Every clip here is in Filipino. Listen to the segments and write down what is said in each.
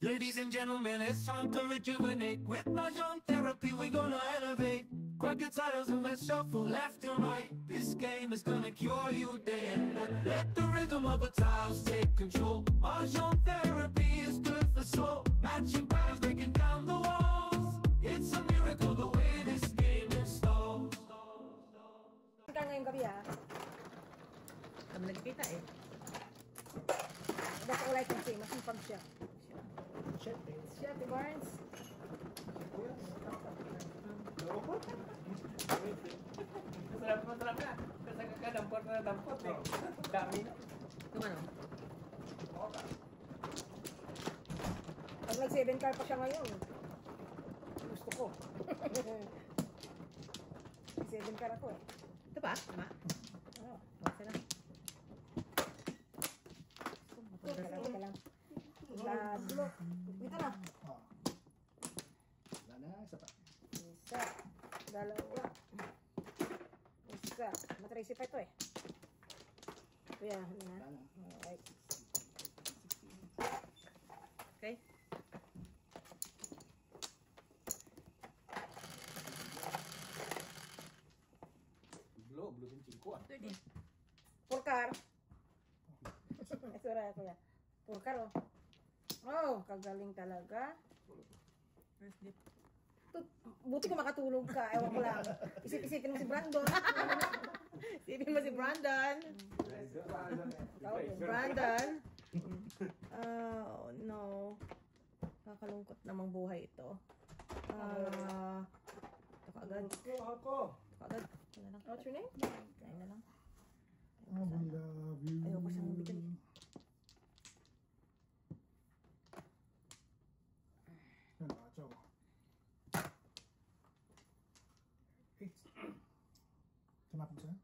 Ladies and gentlemen, it's time to rejuvenate. With Mahjong therapy, we're gonna elevate. Grab your titles and let's shuffle left and right. This game is gonna cure you day and night. Let the rhythm of the tiles take control. Mahjong therapy is good for soul. Matching patterns, breaking down the walls. It's a miracle the way this game installs. Ka ngayong gabi Kami nagkita eh. That's all I can say. Masipag siya. Siya, di Barnes. Masarap na. Kasi kakadampot na dampot eh. Dami na. Yung ano? Pag nag-7 car pa siya ngayon, gusto ko. 7 car ako eh. Ito pa? Tama? Oo. Basta lang. Teka lang. Lalo. Dito na. Wala na, isa pa. Isa. Dalawa. Isa. Matrisi pa ito eh. Kuya, ano na? Wala na. Alright. Okay. Blue 25 ah. 30. Purkar. Sura kuya. Purkar oh. Oh, kagaling talaga. First dip. Buti ko makatulog ka. Ewan ko lang. Isip-isipin mo si Brandon. Sipin mo si Brandon. Brandon. Oh no. Kakalungkot namang buhay ito. Ito kaagad. Ako! Ito kaagad. Ito na lang. What's your name? Kain na lang. I love you. Ayoko siyang bigyan. Yan ah, chow. 8. Tumapin siya?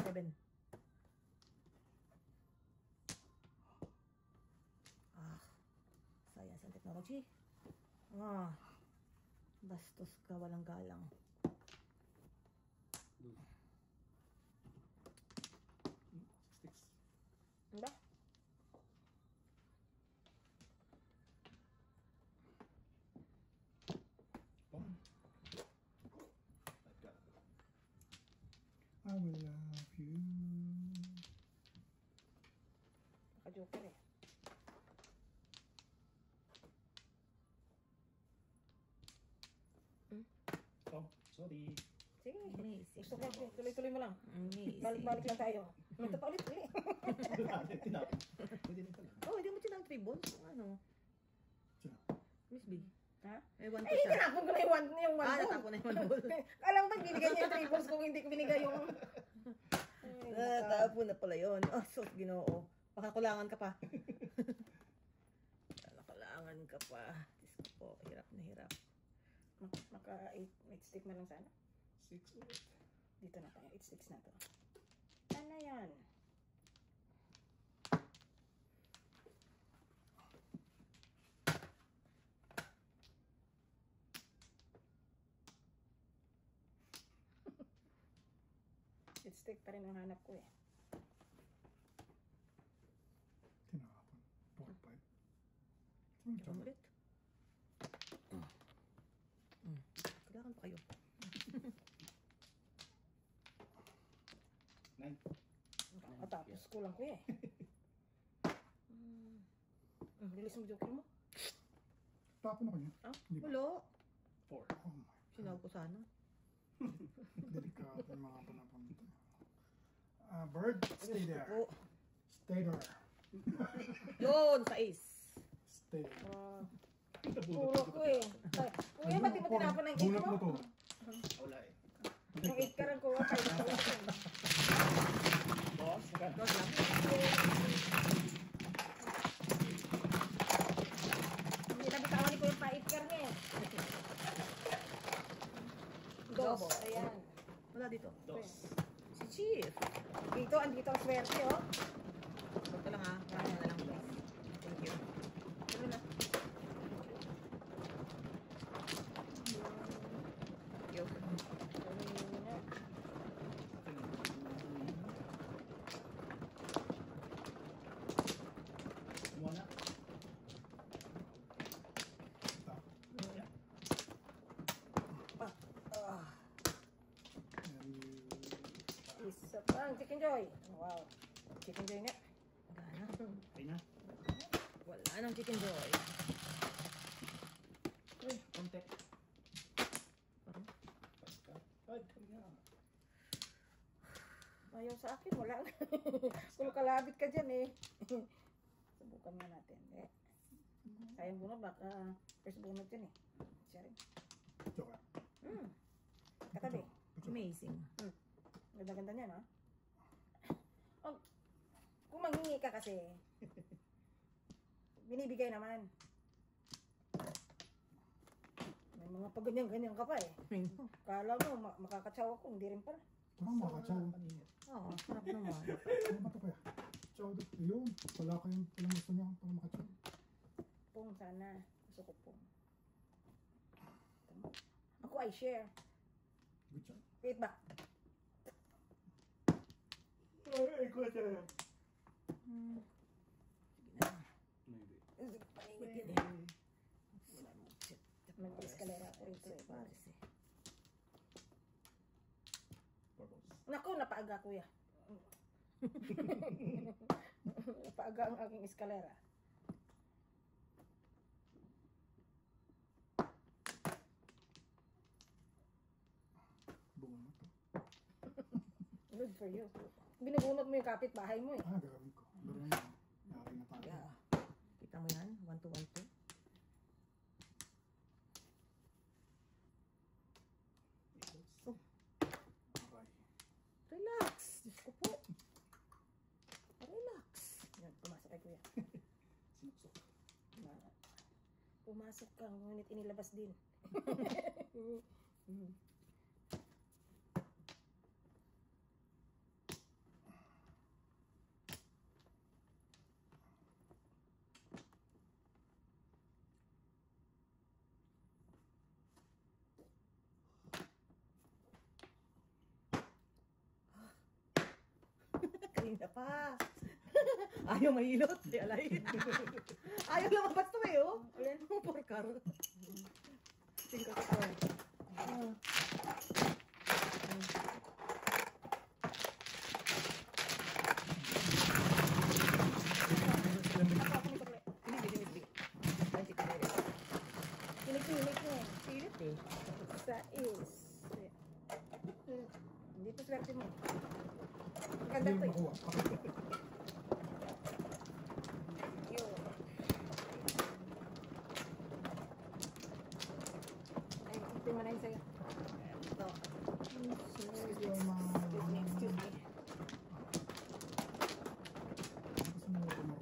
7. Science and technology. Bastos ka, walang galang. Sticks. Ba? I will love you. Naka-joker eh. Oh, sorry. Sige. Amazing. Gusto ko. Tuloy-tuloy mo lang. Amazing. Balik-balik lang tayo. Ito pa ulit-ulit. Pwede na pala. Oh, hindi mo tinang 3 balls. Ano? Sino? Miss B. Ha? Eh, 1 to Ay, siya. tinapon ko na yung one ball. Natapon na yung 1 ball. Alam mo ba, binigay niya yung 3 balls kung hindi ko binigay yung... Natapon na pala yun. Oh, sus, Ginoo. Pakakulangan ka pa. Pakakulangan ka pa. Diyos ko po, hirap na hirap. Maka 8 stick na lang sana. 6 ulit. Dito na tayo. 8 sticks na to. Ano yan? Stick pa rin ang hanap ko eh. Tinapon. 4, 5. Ito ulit. Kailangan pa kayo. 9. Tapos kulang ko eh. Bilis mo joker mo. Tapon ako niya. Ah? Hindi ba? Hulo. 4. Oh my. Sinawag ko sana. Delikado yung mga panapunta. Bird, stay there. Oh. Stay there. Yun, sa ace. Stay there. Puro ko eh. Kuya, ba't di mo tinapon ng 8 Bunot mo mo? to. Wala eh. Yung 8 ka rin ko. Boss, Dos lang. Hindi na bitawan ko yung pa-8 ka niya eh. Dos. Ayan. Wala dito. dos. Si Chief. Dito, andito ang swerte oh. Ito lang ha. Kaya na lang please. Thank you. Ano na? Thank you. ng Chicken Joy. Wow. Chicken Joy nga. Gana. Okay na. Wala nang Chicken Joy. Uy, konti. Parang, Ay, kaya. Ayaw sa akin, wala na. Kung kalabit ka dyan eh. Subukan nga natin. Sayang bunot, baka first bunot yun eh. Siya rin. Joke. Katabi. amazing. Ganda-ganda niya, no? Oh, kung manghingi ka kasi, binibigay naman. May mga paganyan-ganyan ka pa eh. Kala mo, makakatsawa ko, hindi rin pala. Parang makakatsaw. Oo, sarap naman. Ano ba ito kaya? Chow dito. Ayun. Wala kayong palang gusto niyo para makatsaw. Pong sana. Gusto ko pong. Ako ay share. Good job. Wait ba? Ay, ko siya. Paingit yun eh. Mag-escalera ako rito eh. Paris eh. Naku, napaaga kuya. Napaaga ang aking eskalera. Bunga to. Good for you. Binubunot mo yung kapitbahay mo eh. Gagawin ko. Pero yun, yari na tayo. Yeah. Kita mo yan? 1 to 1 to. Aray. Relax. Diyos ko po. Relax. Yan, pumasok kay kuya. Sinuksok. Pumasok ka, ngunit inilabas din. Kanina pa. Ayaw mahilot. Di alay. Ayaw lumabas to eh, oh. Ayan, porkar. Tingko ko to. Pinibig. Ay, si Claire. Kinig-kinig mo. Pilit eh. Sa is. Dito swerte mo. Ganda Hindi to eh. makuha. Yun. Ay, ito mo na yun sa'yo. Ito. Excuse me. Excuse me. Gusto mo mo.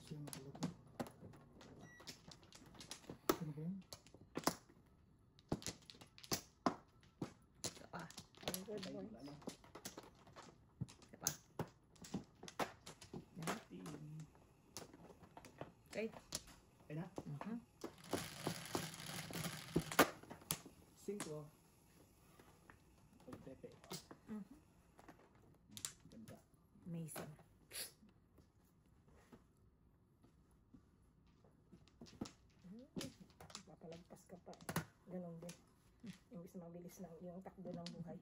Sino na pala to? Sino ba yun? Isa pa. Ang good boy. Isa pa. Yan. Okay. Okay na? Mhm. 5. Pagpepe. Mhm. Ganda. Amazing. Papalagpas ka pa eh. Ganon din. Imbis mabilis ng yung takbo ng buhay.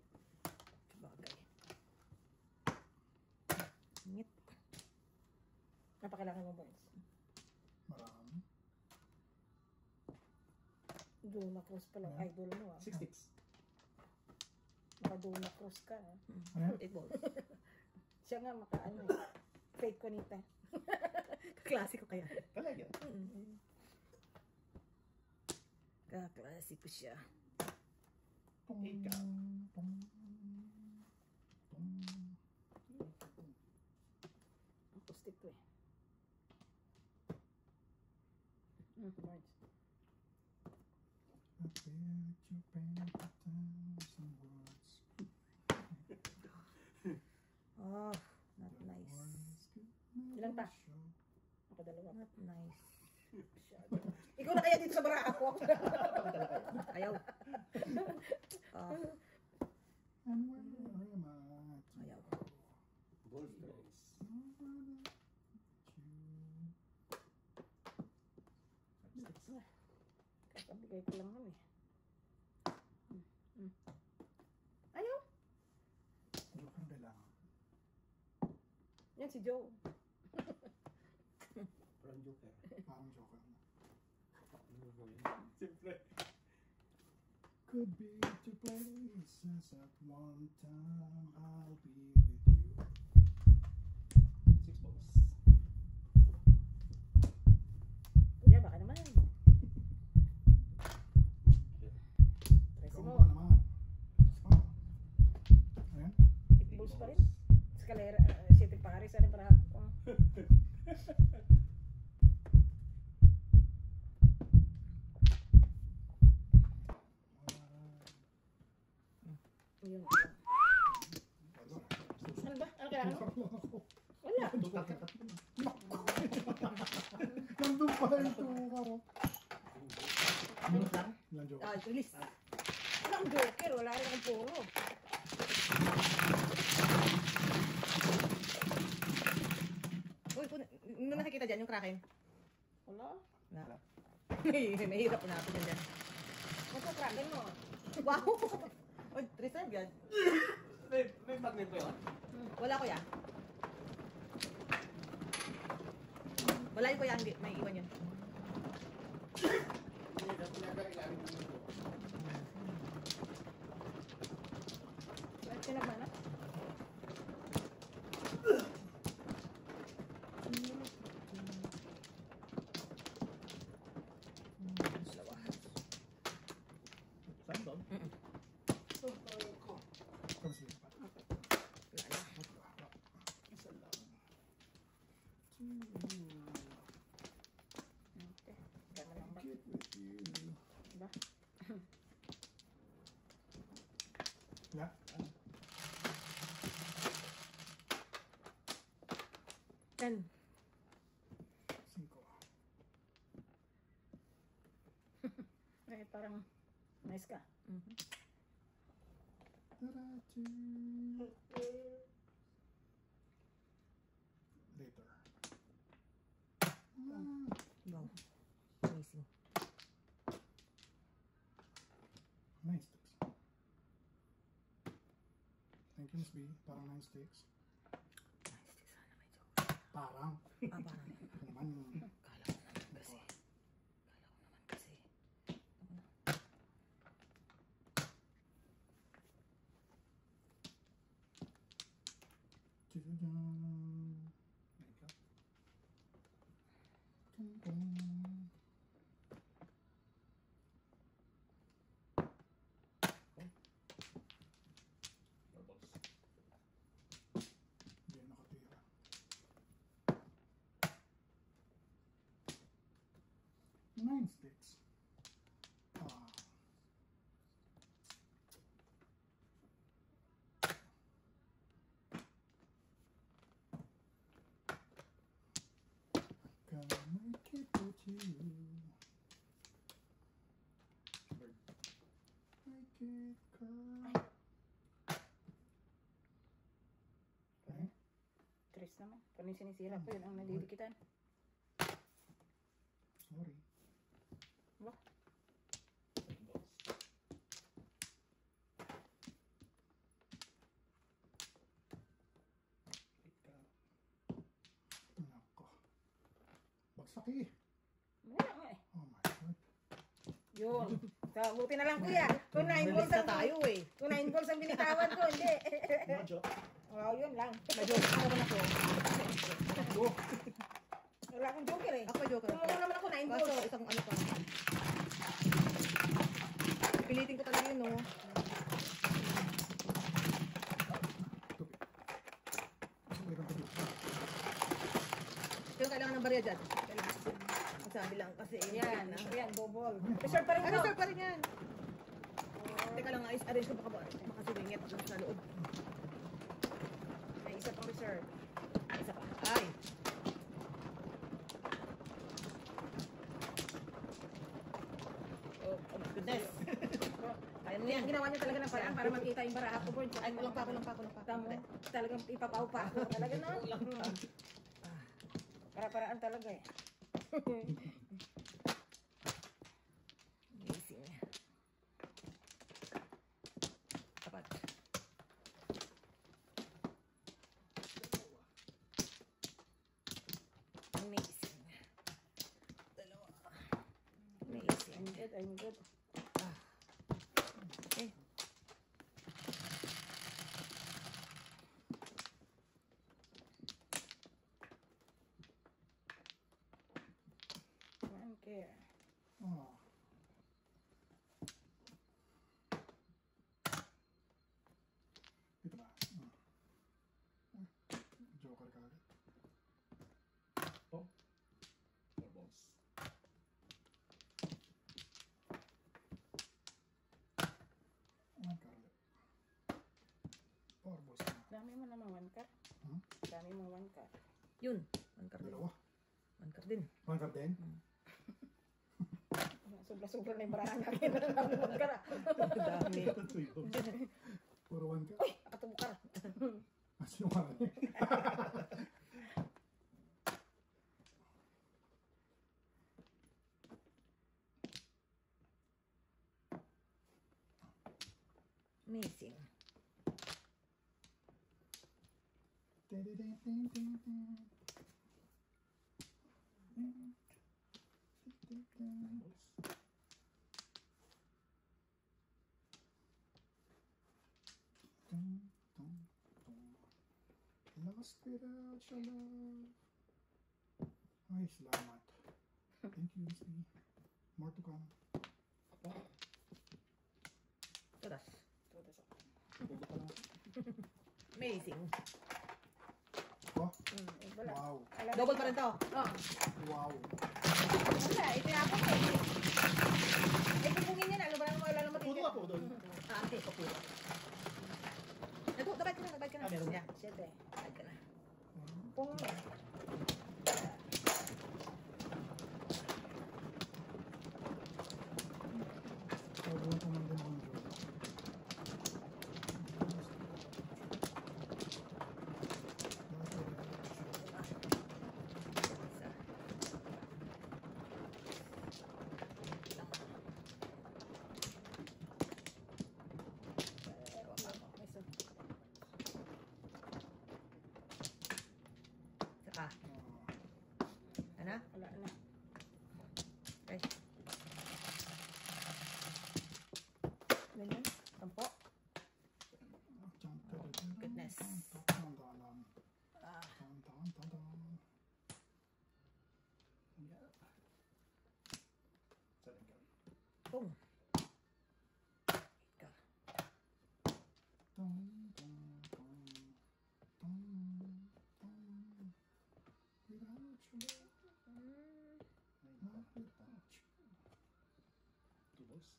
Bagay. Ngit. Napakailangan mo, Burns. Marami. Duna Cruz pala. Idol mo ah. 6 sticks. Naka-Duna Cruz ka ah. Ano? 8 balls. Siya nga makaano eh. Fake Conita. Klasiko kaya. Talaga. Kaklasiko siya. Tung, Ikaw. tung, tung. Ang pustik to eh. Burns. I bet you paint a thousand words. Oh, not nice. Words could Ilan pa? never show. Ako dalawa. Not nice. Ikaw na kaya dito sa bara ako. Ayaw. Ah, And where am I to ayaw. go? Ball strikes. Nowhere but you. Kabigay ko lang nun eh. Ayaw. Joker na lang. Yan si Joe. Parang joker. Parang Joker na. Simple. Could be two places at one time. I'll be with you. 6 balls. Kuya, baka naman. Tres Ikaw mo. ba naman? Ayan. 8 balls pa rin. Escalera, 7 pares. Ano para ako? Yun. Ano ba? Ano kailangan mo? Wala. Nandun pa yung tukar. Ilang Joker? Ah, release. Wala akong joker. Wala rin akong puro. Uy, nung nakikita dyan yung kraken. Wala. Na. Mahirap na ako dyan. Magpapragan mo. Wow! Uy, reserve yan. May magnet pa yun? Wala ko yan. Wala yung kuya, hindi. May iwan yun. Bakit pinagmana? Saan doon? Consider pa. Gano'n lang ba? Get with you. Diba? Yeah. 10. 5. Eh, parang nice ka. Later. Wow. Amazing. Nine sticks. Thank you, Miss B. Parang 9 sticks. Parang. Ah, parang. Ito naman yung... Kala ko naman kasi. Tadadam. There you go. Dun, dun. Hindi nakatira. Nine sticks. Ah. Gonna make it with you. Make it, girl. Okay. Tres naman. Kung yung sinisira ko, yun ang nalilikitan. Sorry. Wah. Nako. Bagsak eh. Wala nga eh. Oh my God. Yun. So, buti na lang kuya. Kung 9 balls Release na ang tayo eh. Kung 9 balls ang binitawan ko, hindi. Mojo. Wow, yun lang. Ma-joke naman ako. Wala akong joker eh. Ako joke ako. Kung naman ako 9 Kaso balls. isang ano pa. Pilitin ko talaga yun, no? Meron pa dito. Pero kailangan ng barya dyan. Sabi lang kasi Yan, na. yan, double. Reserve pa rin Ano ko. sir pa rin yan? Teka lang, arrange ko baka makasingit ako sa loob. May isa pang reserve. Isa pa. Ay! Oh my goodness. Kaya mo yan. Ginawa niya talaga ng paraan para makita yung baraha ko, board. Ay, kulang pa. Tamo, talagang ipapaw pa ako. Talaga no? Para-paraan talaga eh. I'm good. Okay. One care. Oh. Ito ba? Joker ka agad. Oh. Four balls. One card ulit. Four balls na. Dami mo naman one car. Hmm? Dami mo one car. Yun. One card din. Dalawa. One card din. One card din? Sobra-sobra na yung barahan namin. Dami one car ah. Dami. Ito yun. Puro one card. Uy, akatubo car. Mas yung marami. Amazing. Lost without your love. Ay, salamat. Thank you, Steve. More to come. Turas. Ito pa lang. Amazing. Oh, Wala. wow. Double pa rin to. Oh. Wow. Wala, itinapon ko. Eh, pupungin yan. Ano ba naman wala naman Puto ako doon. Ah, okay. Kapuro. Nagbayad ka na. Nagbayad ka na. Ah, meron. Yan. Siyete. Nagbayad ka na. Pung mo. Sobrang tumanda ng joke. Isa. Saka. Ano? Wala na. Okay. Ganyan. Tampo. Goodness. Ah. Yeah. Seven card. Boom. Ika. Two balls.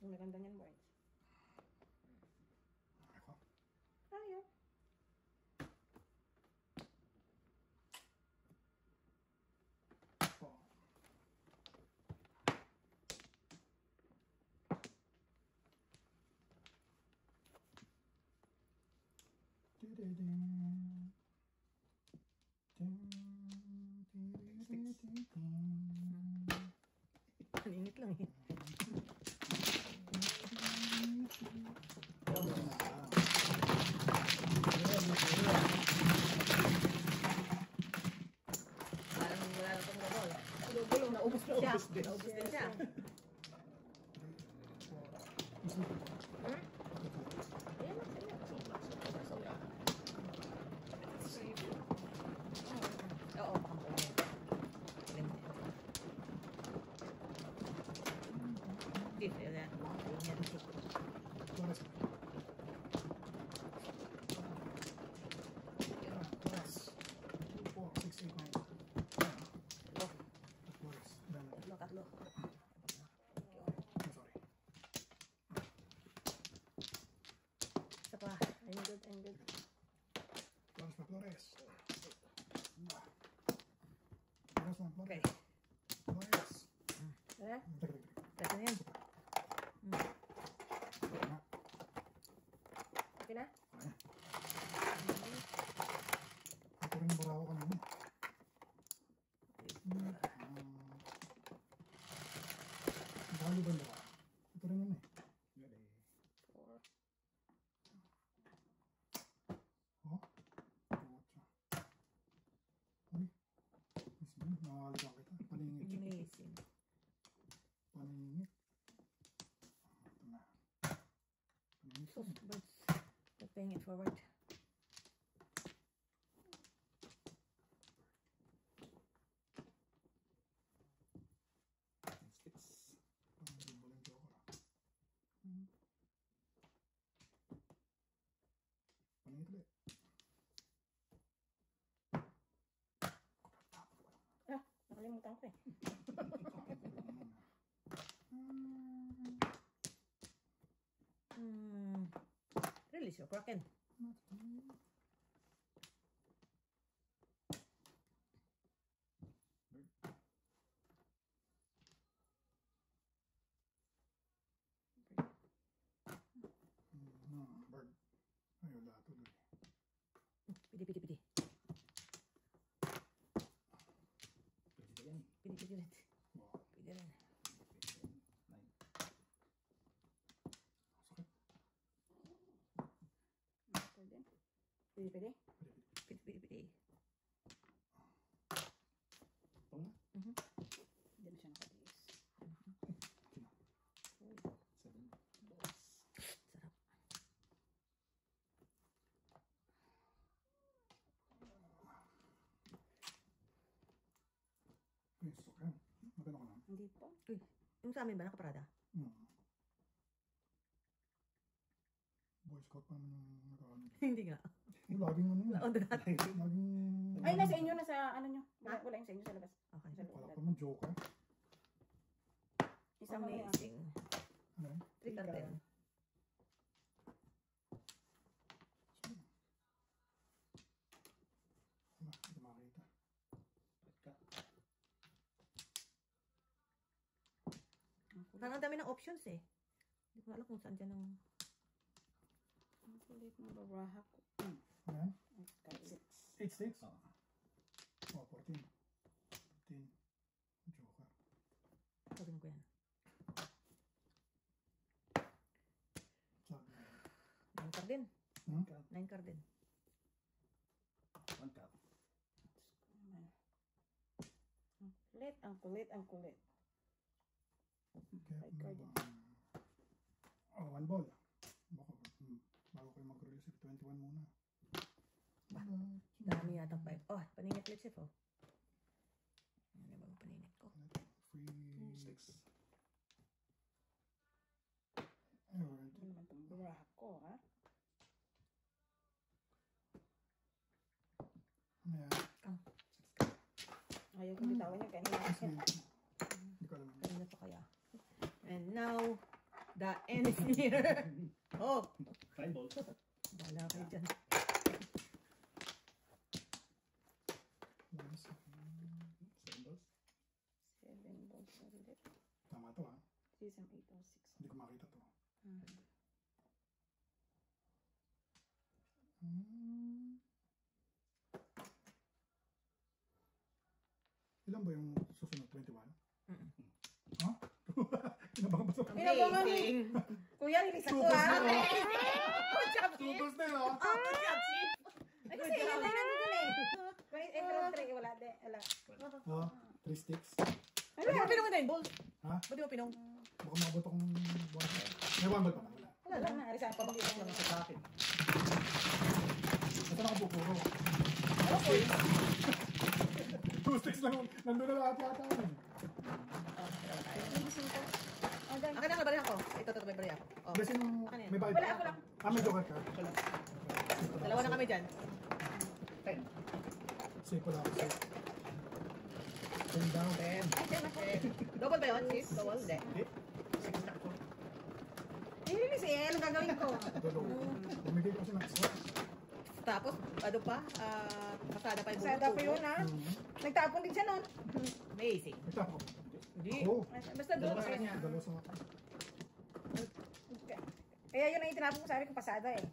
Ang maganda niyan, boys. Ako. Ayaw. Four. Malinit lang eh. Parang wala na pang gabol. Gulo-gulo. Naubos na siya. Naubos din. Naubos din siya. Ayan lang sa'yo. Oo, baka po. Dito yan. Yan. Tatlo. Isa pa. I'm good, I'm good. Okay. Eh? Kasi na yan. Okay na? Ito rin yung barako kanina. Bali ba na? Ito rin yun eh. Nakakalitan kita. Paningit. Amazing. Paningit. Ito na. Paningit. So, birds. They're paying it forward. Sticks. Pang-double yung joker. Paningit ulit. Ah, nakalimutan ko eh. Release your Kraken. Bird. Ay, wala tuloy. Pidi, pidi, pidi. Pwede ba yan? Pidi, pidi ulit. Wow. Pidi rin. Nine. Sakit. Pwede. Pwede, pwede. Pidi, pidi, pidi. Ito nga. Hindi mo siya nakatiis. Seven. Balls. Sarap. Ay, sakit. Magano ka na? Hindi po. Uy, yung sa amin ba nakaparada? Boy Scout pa naman yung nakaano. Hindi nga. Laging ano yun. On the dot. Laging... Ay, nasa inyo, nasa ano nyo. Wala yung sa inyo sa labas. Okay. Sa Wala loob. pa naman joker. Isa mo na. Amazing. Ano yun? 3 card. Wala, hindi makakita. Red ka. Parang ang dami ng options eh. Hindi ko alam kung saan dyan ang... Ang kulit ng babraha ko. Ayan. Kahit 8 sticks. Oo. Oh, 14. 15. Joker. Sabihin ko yan. Sabi. 9 card din. Hmm? 9 card din. One cup. ang kulit, ang kulit, ang kulit. Kaya, Five card. Oh, 1 ball. Baka, bago kayo mag-release, 21 muna. Dami yata 5. Oh, paninit ulit siya po. Ano ba ang paninit ko? Free Six. Alright. Ano naman itong babraha ko, ha? Ayan. Ayaw ko bitawan niya kanina. Kasi, hindi ko alam. Kanina pa kaya. And now, the end is near. Oh, Five balls. bahala kayo dyan. Yes. 7 balls. 7 balls ulit. Tama to ha. 6 and 8 or 6. Hindi ko makita to. Ilan ba yung susunod? 21? Ha? Kinabahan ba sa Amazing. Kuya, release ako, ha? Tutos na yun, ha? Ay, kasi yun na nandun eh. Pero 3, wala. Wala. Ha? 3 sticks? Ba't di mo pinong 9 balls? Ha? Ba't di mo pinong? Baka makabot akong 1 ball. May 1 ball pa. Wala. Wala na. Arisan pa bakit Ano sa akin? Ito nakabukuro. 2 sticks lang. Nandun na lahat yata. Akin na, barihan ko. Ito, may barihan ko. Oh. Kasi nung Akin yan. may bayad. Wala, ako lang. May joker ka. Dalawa na kami dyan. 10. Safe pala ako. Safe. 10 down. 10. Double ba yun, sis? Double? Hindi. Hindi. 6 na ako. I-release eh. Anong gagawin ko? Dalawa. Bumigay kasi ng slot. Tapos, ano pa? Pasada pa yung Sada pa yun, ha? Nagtapon din siya nun. Amazing. Ito ako. Hindi. Oo. Basta doon. Dalawa sa kanya. Dalawa sa Kaya yun ang itinapon ko, sabi ko pasada eh.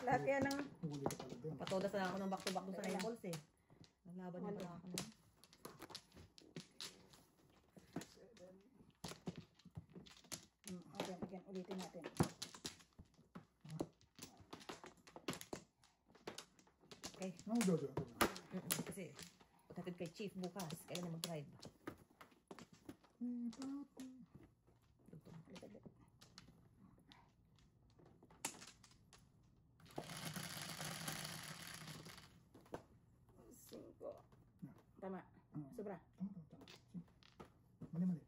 Lahat yan ng... huli ka pala doon. Patodas na ako ng back-to-back doon sa 9 balls eh. Naglaban din pala ako na. Again, ulitin natin. Okay. Ano Jojo? Kasi, pagkatid kay Chief bukas. Kaya na mag-drive. Luto. Cinco. Tama. Sobra. Tama. Mali.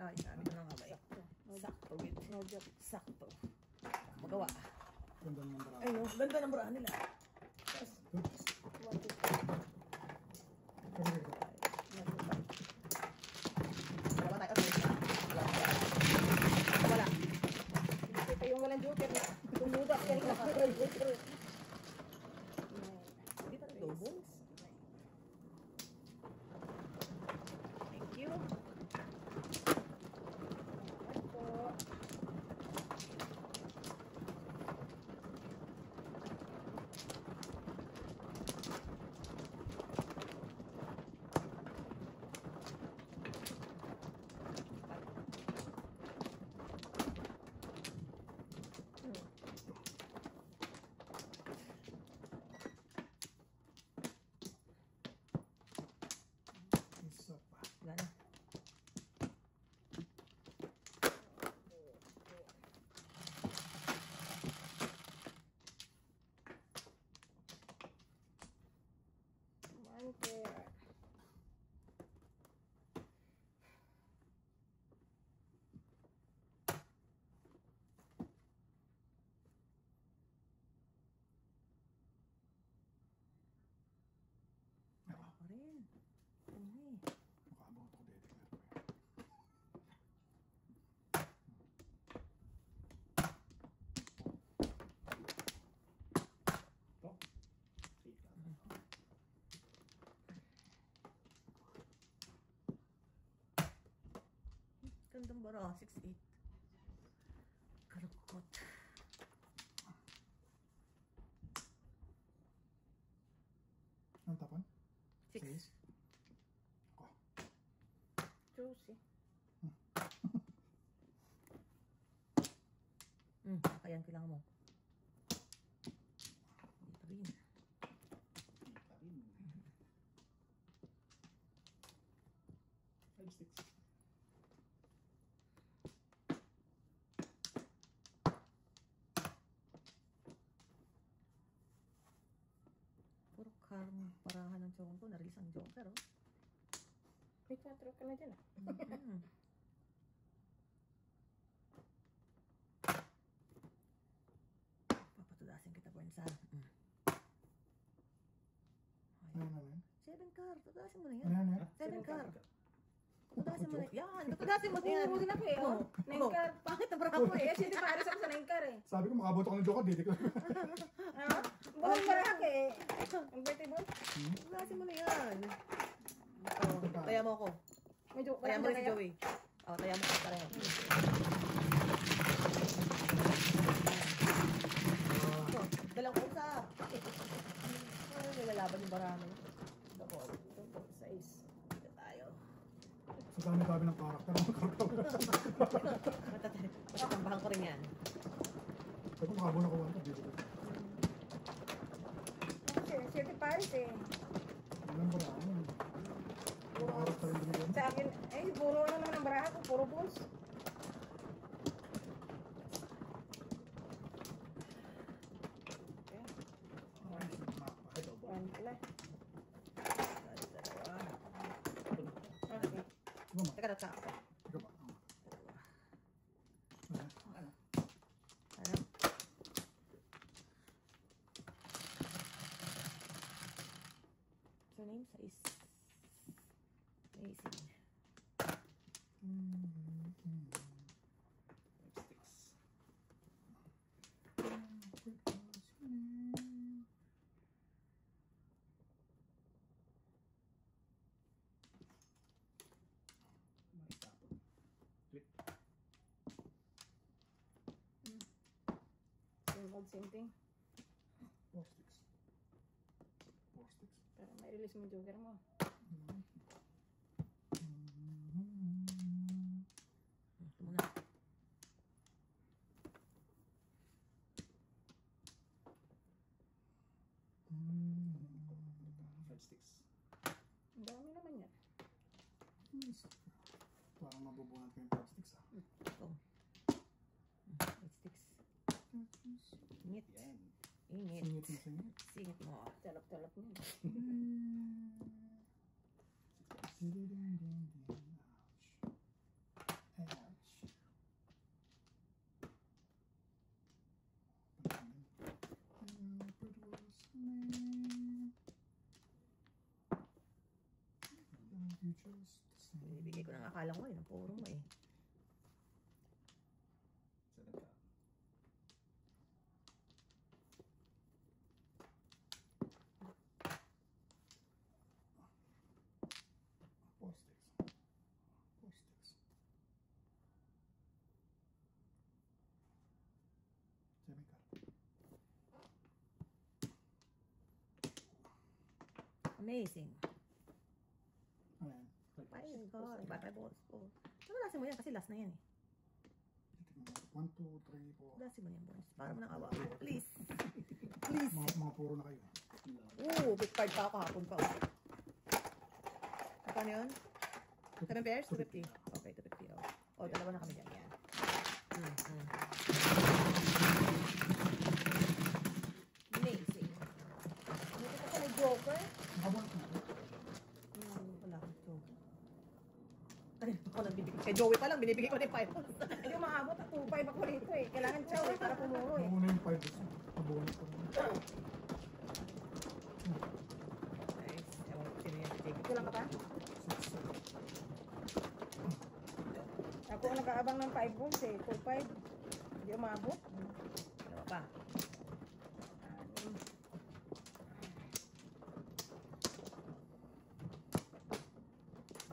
Ay, ay, sabi ko na nga ba eh. Sakto, wait. No joke. Sakto. Magawa. Ganda naman daraan. Ay, no. Ganda ng burahan nila. Good. 1, 2, 3. Dalawa tayo. Okay. Wala. Ito yung walang joker na. Tumudak ka rin. Hindi pa doubles. Thank you. Isa pa. Wala na. One pair. Ako rin. Ano eh. Makaabot ako dito. Ito. Gandang bara. 6'8". Karukot. Ang tapan? 6. Ako. Juicy. Kaya ang kailangan mo. Dito rin. Kita rin. 5, 6. Puro parahan ng chong ko. Narilis ang joker, oh. May 4 ka na dyan ah. Papatudasin kita, Bernsa. Ano? 7 car. Tudasin mo na yan. Ano? 7 car. Tudasin mo na yan. Tudasin mo na yan. Huwag na kayo. Oh. Nine-car. Pangit na bravo Eh, eh. hindi pares ako sa 9-car eh. Sabi ko makabot ako ng joker dito. Ano? Buong barahak eh. Convertible? Tudasin mo na yan. Oh, taya mo ako. Medyo, Taya mo walang rin si kaya. Joey. Oh, taya mo ka pareho. Oh, dalang usap. Ay, nilalaban yung barami. Double, 6. Dito tayo. Sa dami ng karakter. Matatambahan ko rin yan. Sabi ko makabot ako dito. Kasi, 7 pares eh. Ilan ba na? Puro karakter yung binigyan. Sa akin, eh, puro ano naman ang baraha ko, puro balls. One pala. Dalawa. Okay. Teka, teka. Ikaw ba? Ano? Surname is amazing. Loud same thing. 4 sticks. 4 sticks. Para may release mo yung joker mo. Ito muna. Five sticks. Ang dami naman yan. Parang mabubunan ko yung 5 sticks ah. Ito. 8 sticks. Ingit. Yan. Ingit. Singit na singit. Singit mo. Talap-talap niya. Bibigay ko ng akala ko eh. Ng puro mo eh. Four sticks. Seven card. Amazing. Ano yan? Five cards. Five balls. Oh. Pero lasin mo yan kasi last na yan eh. 1, 2, 3, 4. Lasin mo yan, boys. Para mo nang awa. Please. Please. Mga puro na kayo. Oo, big card pa ako kahapon pa. Magkano yun? 7 pairs? 250. Okay, 250. Oh, dalawa na kami dyan. Yan. Amazing. Dito ka pala joker. Nakabunot na. Wala akong joke. Ano ako nang bibigay? Kay Joey pa lang, binibigay ko na yung 5. Hindi maabot. 2-5 ako rito eh. Kailangan chow eh. Para pumuro eh. Nauna yung 5 sticks. Nabunot ko na. Nice. Ewan ko sino yan. Ito lang ka pa? 6, 7. Ako ang nag-aabang ng 5 balls eh. 2-5. Hindi umabot. Dalawa pa.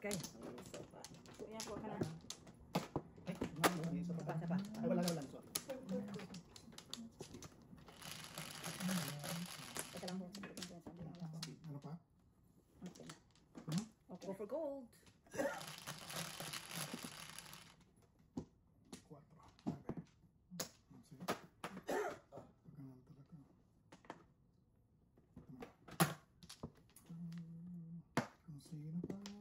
Okay. Isa pa. Kuya, kuha ka na. Isa pa. Isa pa. Ay, wala na. Sorry. Teka lang mo. Sabi lang ako. Ano pa? Okay na. Ano? Okay. Go for gold. 4. Sige. Ganun talaga.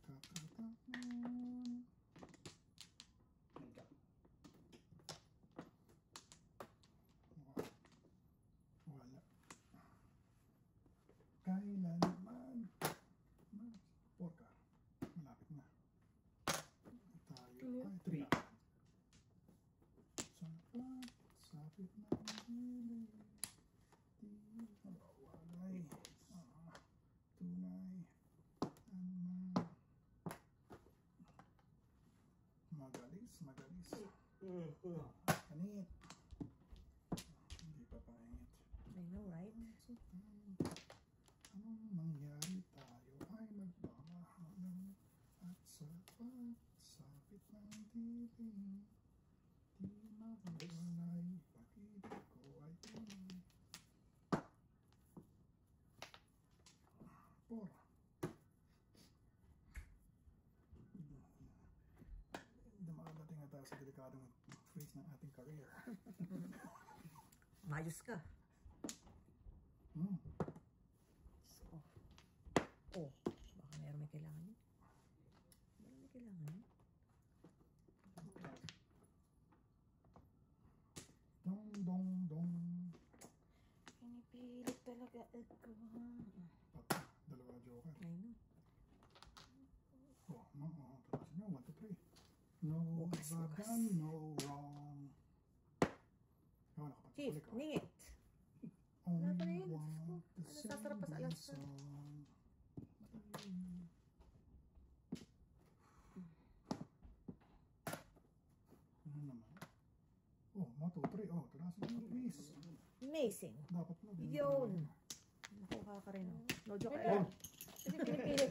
Kung sino pa. Pong. Ay, tama po. Wala. Kailanman. Porka. Malapit na. Tayo ay 3. Sapit na hili. Walay. Tunay. Anman. Magalis. Panit. Hindi pa panit. I know, right? Anong mangyari tayo ay magmamahalan at sapit ng tiling. Di mawawalay, pag-ibig ko ay tunay. 4. Dumadating na tayo sa delikadong phase ng ating career. Mayos ka. So, oh, baka meron may kailangan yun. Meron may kailangan yun. Dong. Pinipilit talaga ako. Pati, dalawa joker. I know. Oh, no, taas nyo, 1, 2, 3. No Bukas. bagan, no wrong. Wala ka pa. Chief, Ulit ka. ningit. Only Wala pa rin. want to Ano, sasarap pa sa sing alas this pa. song. Ano naman? Oh, 1, 2, 3. Oh, tarasin mo, please. Amazing. Dapat mo. Yun. Nakuha ka rin. Oh. No joke. Wala. Kasi pinipili.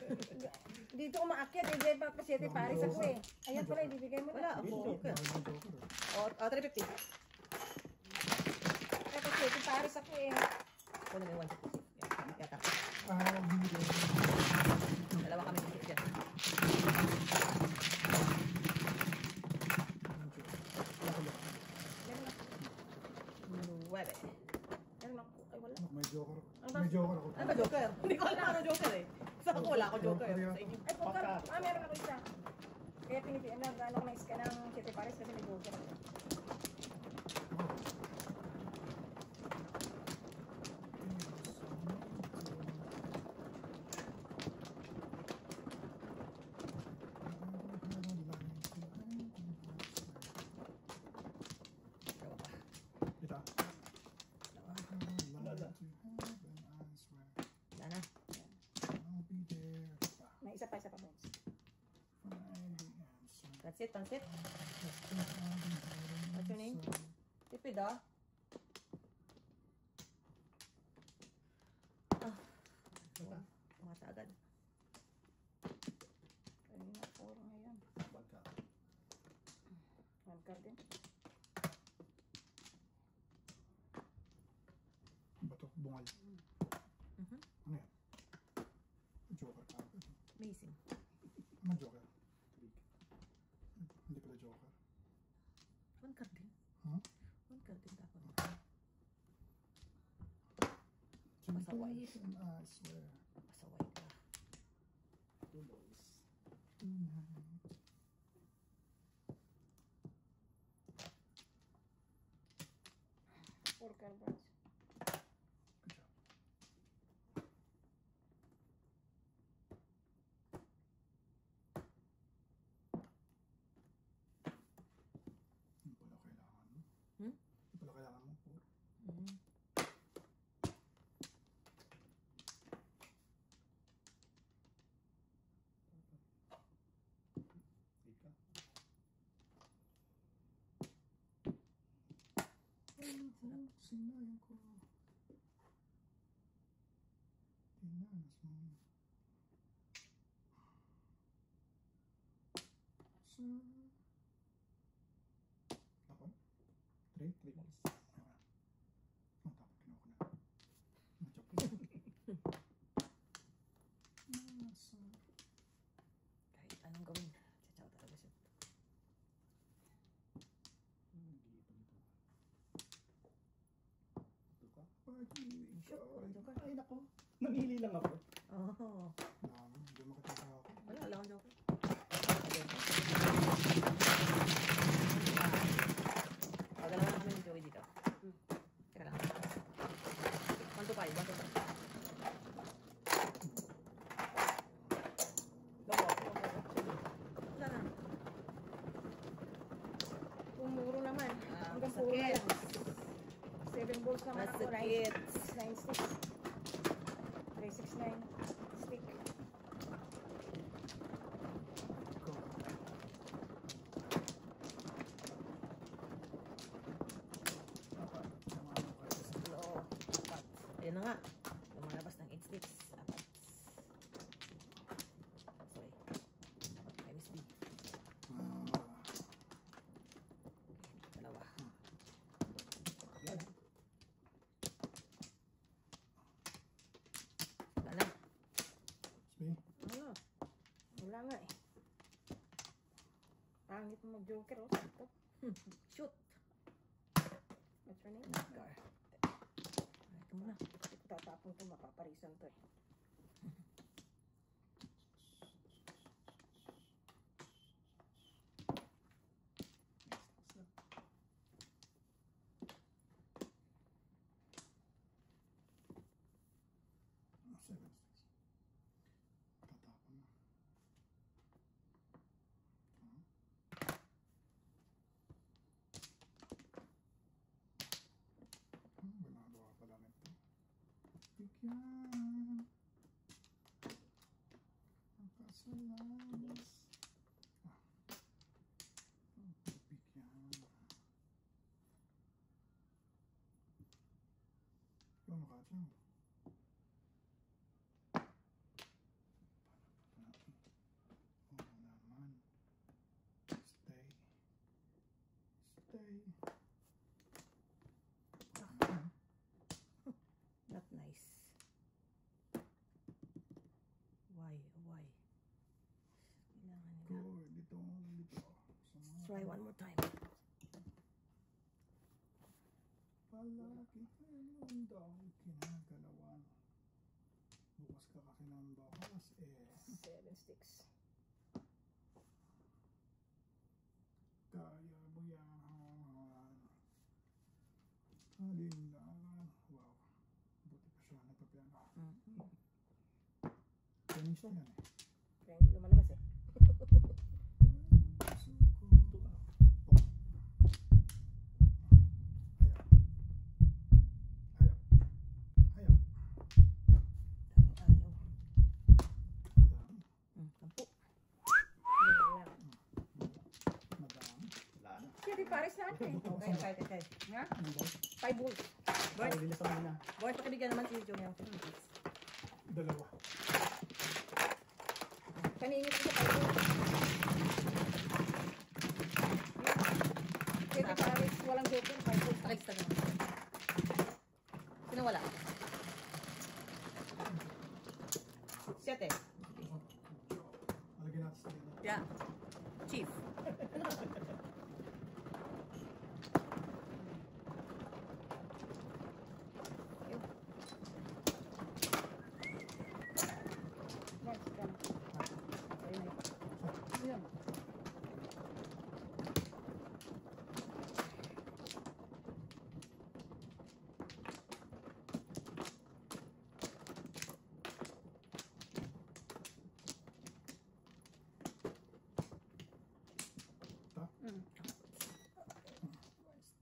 Dito umaakyat, eh. Pa 7 pares ako eh. Ayan pala, ibibigay mo Wala, na. ako. Joker. Joker. O, 350. Kaya pa 7 pares ako eh. Kunin mo yung 150. Yan, yata. Hindi ko. Dalawa kami sa 6 yan. Meron ako. 9. Meron ako. Ay, wala. May Joker. May Joker ako. Ano ba Joker? Hindi ko alam ano Joker eh. Sa ako wala ako Joker. Sa inyo. Ay, poker. Meron ako isa. Kaya pinipili, ano ko na-scan ng 7 pares kasi may joker ako. Dalawa pa. Ito. Wala na. I'll be there. May isa pa boss. Pansit, pansit. What's your name? Tipid ah. Ah. Diba? Tumata agad. Kanina, 4 ngayon. One card din. Bato, bungal. Mhm. Ano yan? Joker ka. Amazing. Ano Joker? Hindi pala Joker. One card din. Huh? One card din dapat. Pasaway. Pasaway. And I swear. Pasaway ka. Four card boss. Good job. Hindi pala kailangan mo. Hmm? Hindi pala kailangan mo. Puro. Mhm. Sinayan ko. Tinanas mo. Sa... Ako? 3 balls. Ang tapos kinuha ko na. Na-joke ko. Nasa... Kahit anong gawin. Chachaw talaga siya. Hindi pa nito. Ito ka? Pag-iwing ka. Ito ka. Ay, nako. Namili lang ako. Oh. Hindi makatasa ako. Wala akong joke. Pagdala na kami ni Joey dito. Teka lang. 1 to 5, 1 to 5. Lobo. Wala na. Pumuro naman. Ah, Hanggang puro na masakit. lang. 7 balls naman ako. Masakit. 9 sticks. 369 stick. Go. Dapat. Sama mo kayo sa Oo. 4. Ayun na nga. Lumalabas ng 8 sticks. 4. Sorry. MSB. Dalawa. Wala na. Sige. Ano? Wala nga eh. Pangit mo mag-joker oh. Ito. Shoot. What's your name? Gar. Ito muna. Ito tatapon to. Mapaparisan to eh. Seven six. Tatapon na. Ginagawa pala nito. Bigyan. Ang kasalanan. Bigyan. Ikaw nakatiyang. Bakit meron daw kinagalawan? Bukas ka kasi ng bukas 7 sticks. kaya mo yan. Alinlangan. Wow. Buti pa siya nagpapiano. Pianista yan eh. Kaya hindi lumalabas eh. Ayaw. Yun lang. Siya Paris natin. Okay. Ha? 5 volts. Boy, boy, pakibigyan naman si Jom yung 15 minutes. Dalawa. Kaningit ko sa 5 volts. Siya Paris, walang joker, 5 volts. Alex, taga naman. Sino wala? 7. Alagyan natin sa dito. Yeah. Chief. Right, done. Ayun na. Yun.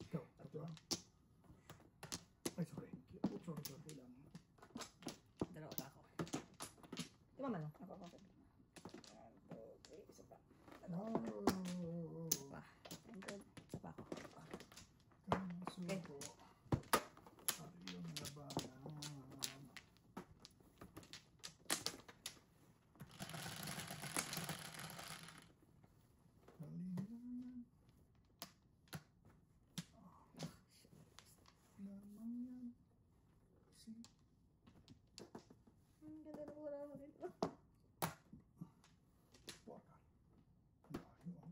Ikaw, tatlo. Ay, sorry. Oops, sorry. Lang. Dalawa pa ako. Ito man, no? Ako. 1, 2, 3, isa pa. Oh. Pa. Isa pa ako. Suko. At yung labanan. Halingan. Lamang yan. Kasi Ang ganda na wala ako dito. waka. Layo.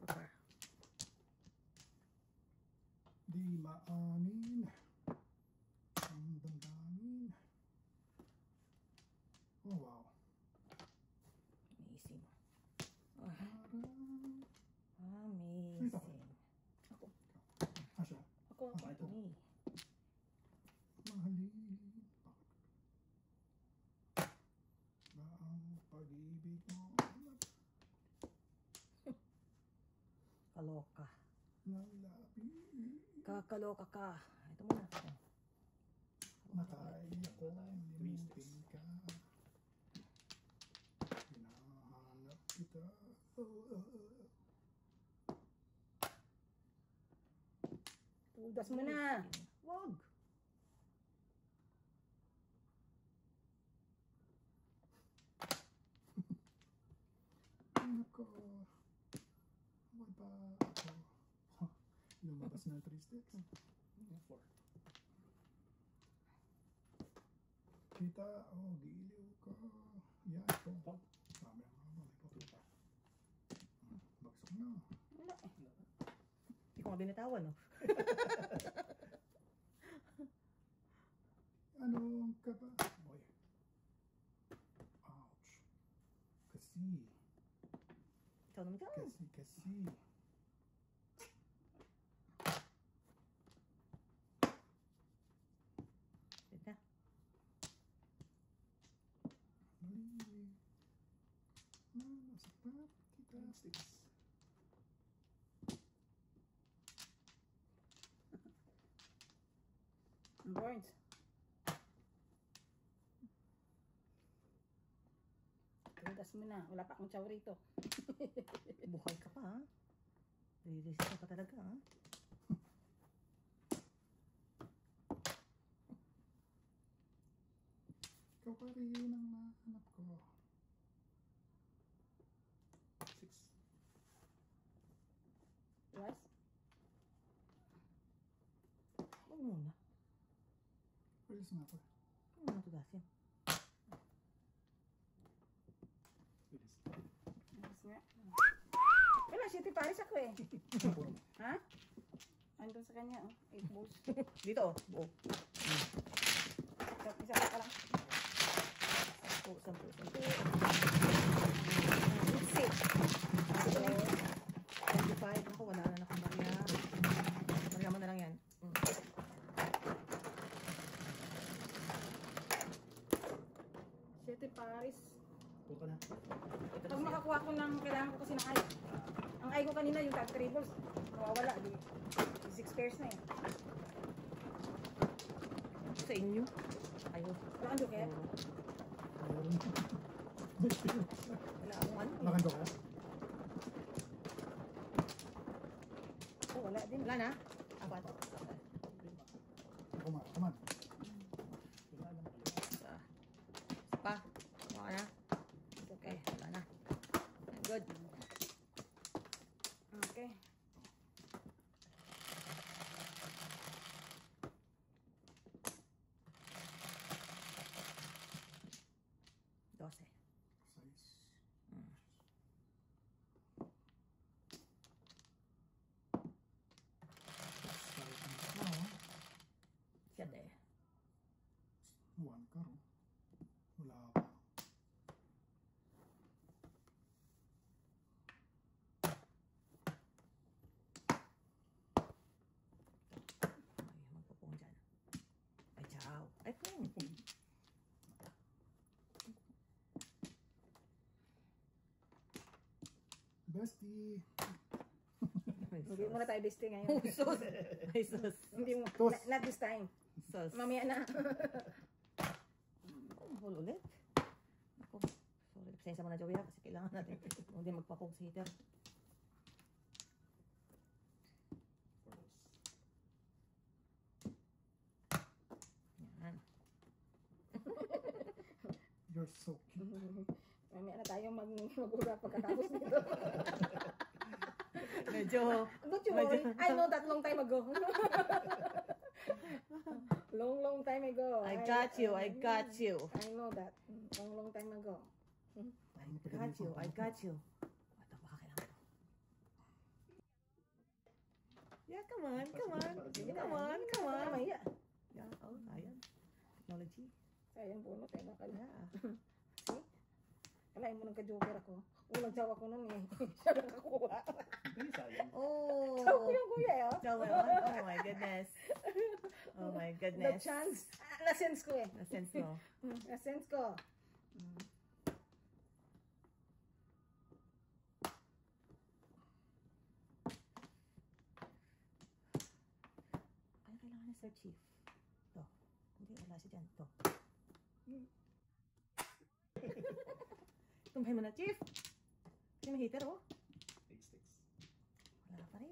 Super. Di maamin ang damdamin. Oh wow. Amazing. Parang Amazing. Asya. Ako. Ito. Hey. Mahalin ba ang pag-ibig mo? Kaloka. Nalabi. Kakaloka ka. Ito muna. Nakaiyak ko limutin ka. Hinahanap kita. Tudas mo na. Wag. Nako. Wag ba ako? Lumabas na 3 sticks. 4. Kita, oh, giliw ka. Yan, ito. Sabi ang mga may puto pa. Bagsak na. Wala eh. Hindi ko nga binitawan, no? Anong ka ba? Boy. Ouch. Kasi. Ikaw naman dyan. Kasi. Wait na. Mali. Nasapat kita. Sticks. Burns. Tudas mo na. Wala pa akong chow rito. Buhay ka pa, ha? Riris ka pa talaga, ha? Ikaw pa rin ang nahanap ko. 6. Yes? Huwag muna. Pwede nga pa. City Paris ako eh. Ha? Andun sa kanya, oh. 8 balls. Dito, oh. Buo. Isa ka lang. 10. Let's see. 25. Ako, wala na akong Maria. Maria mo na lang yan. City Paris. Puta na. Pag makakuha ko ng kailangan ko kasi ng ay. Ang ay ko kanina yung tag 3 balls. Mawawala. 6 pairs na eh. Sa inyo. Ayun. Wala kang joker? Mayroon. Wala akong ano. Nakando ka? Oh, wala din. Wala na? Apat. Come on. Isa. Pa. Wala na. Okay, wala na. Good. Okay. Dose. Size. Siyete. One karo. Wala pa. Ay, magpupong dyan. Ay, ciao. Ay, pong. Bestie. Hindi muna tayo bestie ngayon. Sus. Ay, sus. Hindi mo. Tos. Not this time. Sus. Mamaya na. Hul ulit. Ako. Sorry. Pasensya mo na, Joey, ha, kasi kailangan natin hindi magpapong sa heater. Yan. You're so cute. Mamaya na tayo mag-ura pagkatapos nito. Medyo. Don't you worry. I know that long time ago. long time ago. I got you. I got you. I know that. Long time ago. I got you. I got you. Ito, baka kailangan ko. Yeah, come on. Come on. Come on. Come on. Mamaya. Yeah, oh, ayan. Technology. Sayang bunot eh. Bakal. Yeah. Kalahin mo nagka-joker ako. Unang jawa ko nun eh. Siya nakakuha. Oh. Jawa ko yung kuya eh. Joey, oh my goodness. Oh my The goodness. chance. Na-sense ko eh. Na-sense mo. Na-sense ko. Ano kailangan ni Sir Chief? Ito. Hindi, wala siya dyan. Ito. Tumbahin mo na, Chief. Hindi may heater, oh. Wala pa rin.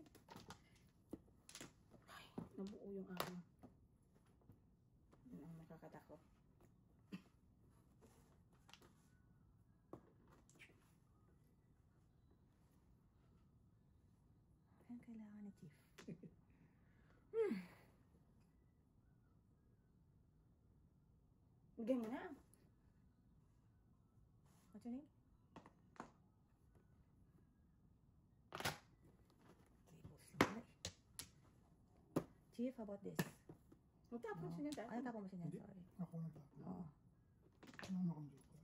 Nabuo yung aking. Yun ang nakakatakot. Ano kailangan ni Chief? Bigyan mo na. What's your name? Chief, how about this? Magtapos yun yung Ano tapos mo siya? Hindi. Sorry. Ako nagtapo. Oo. Ano akong joker?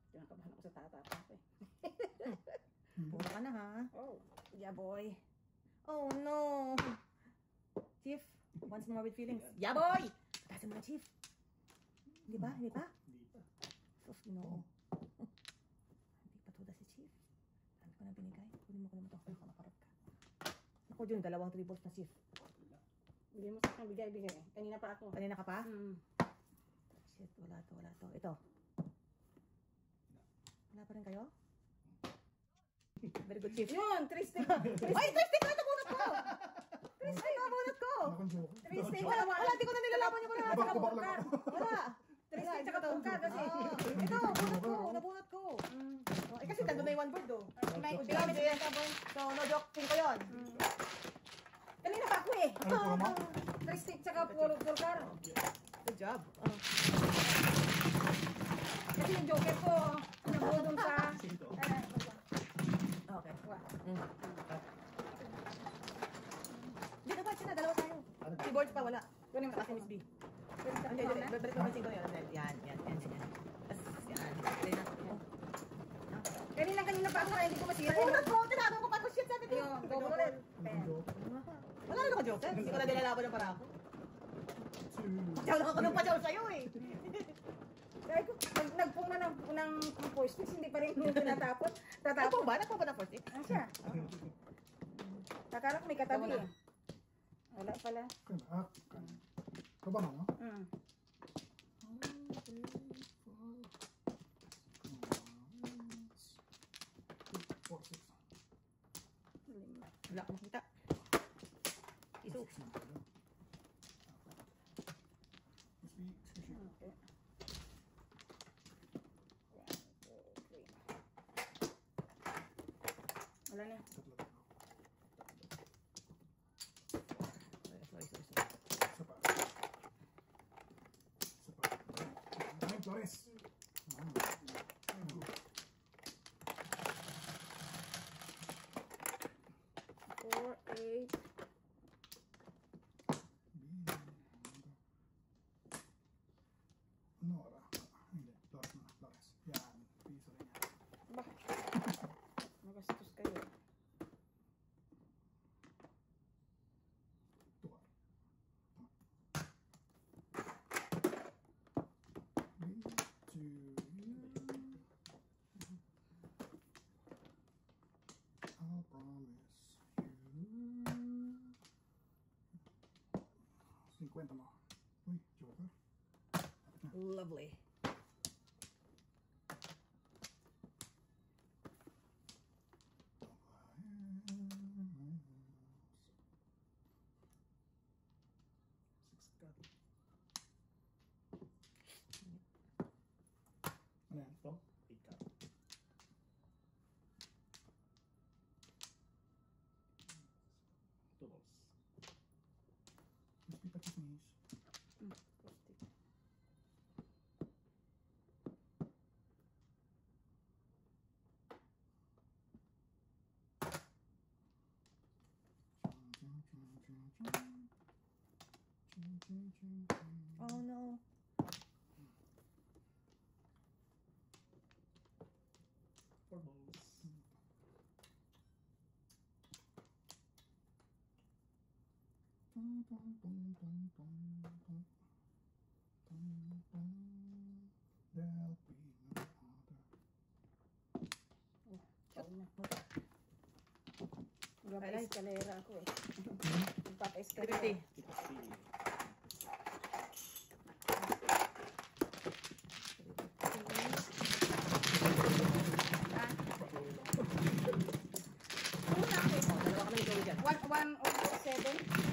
Kinakabahan ako sa tatapos eh. Puro ka na, ha? Oh. Yeah, boy. Oh, no. Chief, once more with feelings. Yeah, boy! Tasin mo na, Chief. Hindi ba? Hindi pa? Hindi pa. Sus, ginoo. Hindi pa tuda si Chief. Dami ko na binigay. Kunin mo ito. Nakakarap ka. Ako dun, 2 3 balls na, Chief. Bigyan mo sa akin. Bigay. Kanina pa ako. Kanina ka pa? Shit, wala to. Ito. Wala pa rin kayo? Very good, Chief. Yun! 3 stick. Ay, 3 stick! Ito, bunot ko! 3 stick! Bunot ko! Ano akong joker? 3 stick. Wala, di ko na nilalaban yung wala. Babak lang ako. Wala. 3 stick tsaka tungka kasi. Ito, bunot ko. Nabunot ko. Eh, kasi nandun na yung 1 bird, oh. May Ginamit ko yan. So, no joke. 5 yun. Kanina pa ako eh. Ano po mo? 3 stick tsaka puro purkar. Good job. Kasi yung joker ko, nabudong sa... Okay. Wa. Hindi na ba siya na, dalawa tayo. Si Boards pa, wala. Kunin mo Kasi ako. Miss B. Kunin mo Hindi, ako hindi. na. Balik mo yung singko yan. Yan. Tapos yan. Okay na. Kanina pa ako na, hindi ko masira. Ay, ano po? Tinado ko pa ko shit sabi ko. Ayun, go ulit. Ang joke. Wala na ako joker. Hindi ko na nilalaban ng para ako. Two. Diyaw lang ako ng pajaw sa'yo eh. Kaya ko, nagpong na ng voice fix, hindi pa rin nung tinatapon. Nagpo ba? Nagpo ba ng first Ano siya? Akala ko may katabi Wala. eh. Wala pala. Ito ba no? Mm. Four, six. Wala akong makita. Iso. Six na pala. Miss B, excuse me. Okay. 1, 2, 3. Wala na. Tatlo na. Sorry. Isa pa. Isa pa. Ay, Flores. Four, 8. Nora. Hindi. Flores na. Flores. Yan. Piso rin yan. Ba? Magastos kayo. Tuwa. I'll promise you. 50 mo. Uy, joker. Lovely. Ano yan? Ito, ikaw. Tools. Crispy pa chismis. Oh no. Four balls. There'll be no other. Ciao na. Magpapa-escalera ako eh. Magpapa-escalera. 50. 60. Una ako eh. Dalawa kami ikaw dyan. 1, 1 or 7.